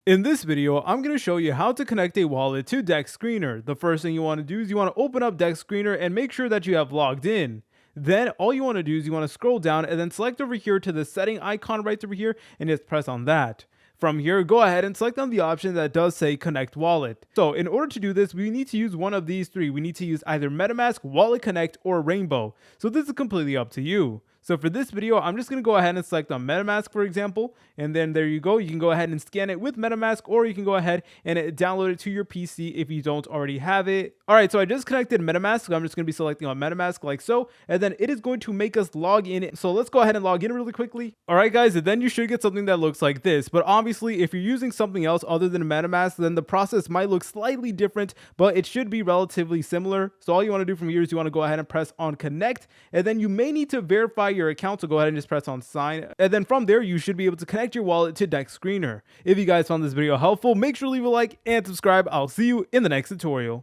In this video, I'm going to show you how to connect a wallet to Dex Screener. The first thing you want to do is you want to open up Dex Screener and make sure that you have logged in. Then all you want to do is you want to scroll down and then select over here to the setting icon right over here and just press on that. From here, go ahead and select on the option that does say connect wallet. So in order to do this, we need to use one of these three. We need to use either MetaMask, Wallet Connect, or Rainbow. So this is completely up to you. So for this video, I'm just going to go ahead and select on MetaMask, for example, and then there you go. You can go ahead and scan it with MetaMask, or you can go ahead and download it to your PC if you don't already have it. All right, so I just connected MetaMask. So I'm just going to be selecting on MetaMask like so, and then it is going to make us log in. So let's go ahead and log in really quickly. All right, guys, and then you should get something that looks like this. But obviously, if you're using something else other than MetaMask, then the process might look slightly different, but it should be relatively similar. So all you want to do from here is you want to go ahead and press on connect, and then you may need to verify your account. So go ahead and just press on sign, and then from there you should be able to connect your wallet to Dex Screener. If you guys found this video helpful, make sure to leave a like and subscribe. I'll see you in the next tutorial.